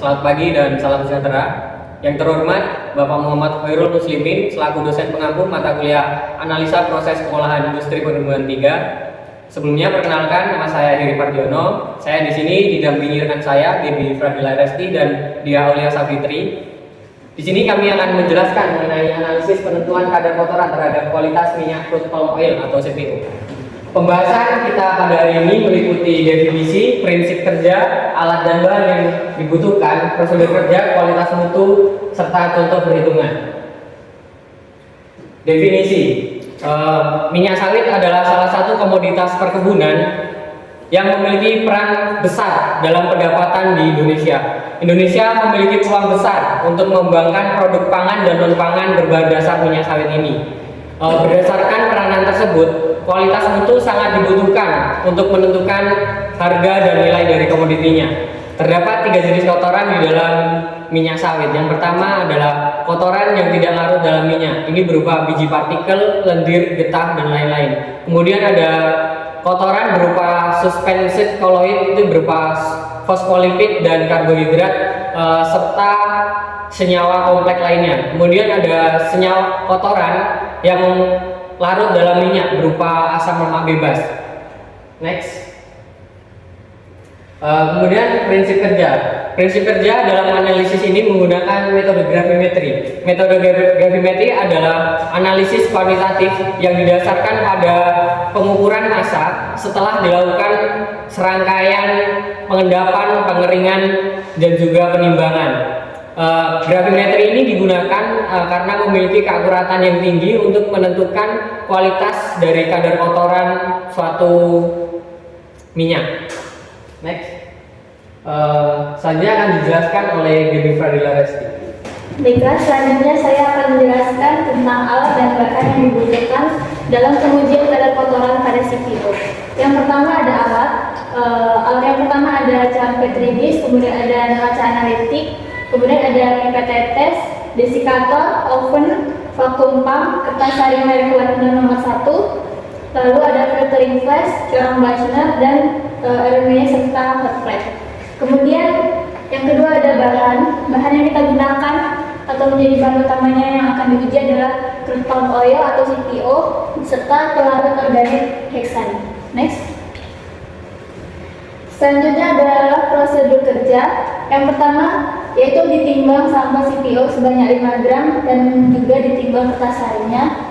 Selamat pagi dan salam sejahtera. Yang terhormat Bapak Muhammad Khairul Muslimin selaku dosen pengampu mata kuliah Analisa Proses Pengolahan Industri Pertumbuhan 3. Sebelumnya perkenalkan, nama saya Heri Pardiono. Saya di sini didampingi rekan saya Debbie Fradila Resti dan Dia Aulia Safitri. Di sini kami akan menjelaskan mengenai analisis penentuan kadar kotoran terhadap kualitas minyak crude palm oil atau CPO. Pembahasan kita pada hari ini meliputi definisi, prinsip kerja, alat dan bahan yang dibutuhkan, prosedur kerja, kualitas mutu, serta contoh perhitungan. Definisi, minyak sawit adalah salah satu komoditas perkebunan yang memiliki peran besar dalam pendapatan di Indonesia. Indonesia memiliki peluang besar untuk mengembangkan produk pangan dan non-pangan berbahan dasar minyak sawit ini. Berdasarkan peranan tersebut, kualitas mutu sangat dibutuhkan untuk menentukan harga dan nilai dari komoditinya. Terdapat 3 jenis kotoran di dalam minyak sawit. Yang pertama adalah kotoran yang tidak larut dalam minyak. Ini berupa biji partikel, lendir, getah, dan lain-lain. Kemudian ada kotoran berupa suspended colloid, itu berupa fosfolipid dan karbohidrat serta senyawa kompleks lainnya. Kemudian ada senyawa kotoran yang larut dalam minyak berupa asam lemak bebas. Next. Kemudian prinsip kerja. Prinsip kerja dalam analisis ini menggunakan metode gravimetri. Metode gravimetri adalah analisis kuantitatif yang didasarkan pada pengukuran massa setelah dilakukan serangkaian pengendapan, pengeringan, dan juga penimbangan. Gravimetri ini digunakan karena memiliki keakuratan yang tinggi untuk menentukan kualitas dari kadar kotoran suatu minyak. Next. Selanjutnya akan dijelaskan oleh Debbie Fradila Resti. Baiklah, selanjutnya saya akan menjelaskan tentang alat dan bahan yang dibutuhkan dalam pengujian kadar kotoran pada CPO. Yang pertama ada alat. Alat yang pertama ada car Petribis, kemudian ada neraca analitik, kemudian ada pipet tetes, desikator, oven, vacuum pump, kertas saring merek nomor 1, lalu ada filtering flash, corong Bachner, dan RME serta hot plate. Kemudian yang kedua ada bahan yang kita gunakan atau menjadi bahan utamanya yang akan diuji adalah crude palm oil atau CPO serta pelarut organik heksan. Next. Selanjutnya adalah prosedur kerja. Yang pertama yaitu ditimbang sampah CPO sebanyak 5 gram dan juga ditimbang kertas saringnya.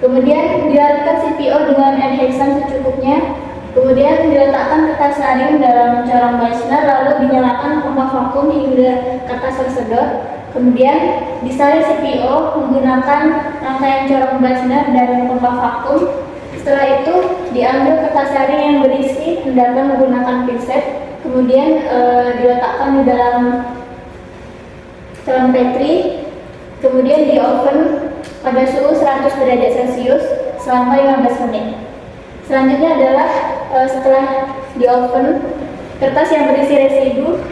Kemudian dilarutkan CPO dengan N-heksan secukupnya. Kemudian diletakkan kertas saring dalam corong Bachner lalu dinyalakan pompa vakum hingga kertas tersedot. Kemudian disalin CPO menggunakan rangkaian corong Bachner dan pompa vakum. Setelah itu diambil kertas saring yang berisi endapan menggunakan pinset. Kemudian diletakkan di dalam corong Petri. Kemudian di oven pada suhu 100 derajat Celcius selama 15 menit. Selanjutnya adalah setelah di oven, kertas yang berisi residu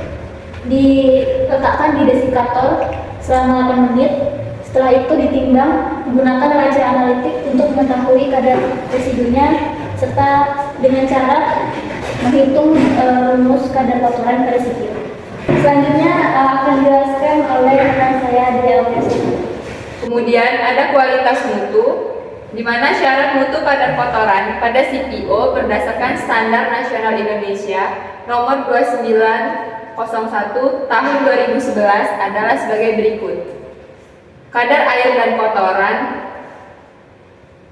diletakkan di desikator selama 8 menit. Setelah itu ditimbang menggunakan neraca analitik untuk mengetahui kadar residunya serta dengan cara menghitung rumus kadar kotoran pada CPO. Selanjutnya akan dijelaskan oleh rekan saya Dia Aulia. Kemudian ada kualitas mutu, di mana syarat mutu kadar kotoran pada CPO berdasarkan Standar Nasional Indonesia nomor 2901 tahun 2011 adalah sebagai berikut. Kadar air dan kotoran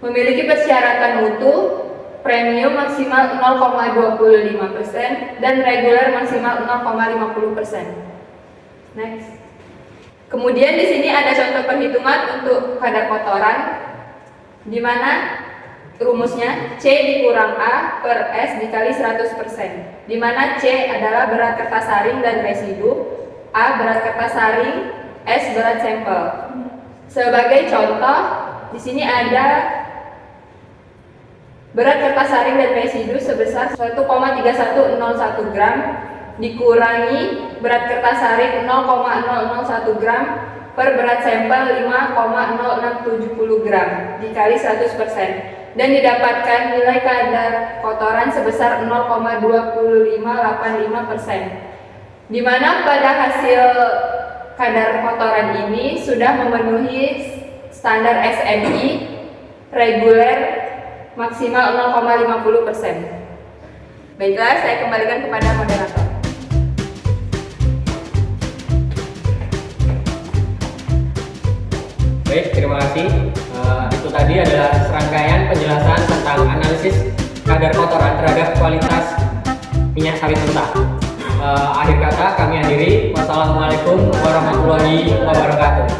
memiliki persyaratan mutu premium maksimal 0,25% dan reguler maksimal 0,50%. Next. Kemudian di sini ada contoh perhitungan untuk kadar kotoran, di mana rumusnya C dikurang A per S dikali 100%, di mana C adalah berat kertas saring dan residu, A berat kertas saring, S berat sampel. Sebagai contoh, di sini ada berat kertas saring dan residu sebesar 1,3101 gram dikurangi berat kertas saring 0,001 gram per berat sampel 5,0670 gram dikali 100% dan didapatkan nilai kadar kotoran sebesar 0,2585%. di mana pada hasil kadar kotoran ini sudah memenuhi standar SMI reguler maksimal 0,50%. Baiklah, saya kembalikan kepada moderator. Baik, terima kasih. Itu tadi adalah serangkaian penjelasan tentang analisis kadar kotoran terhadap kualitas minyak sawit mentah. Akhir kata kami akhiri. Wassalamualaikum warahmatullahi wabarakatuh.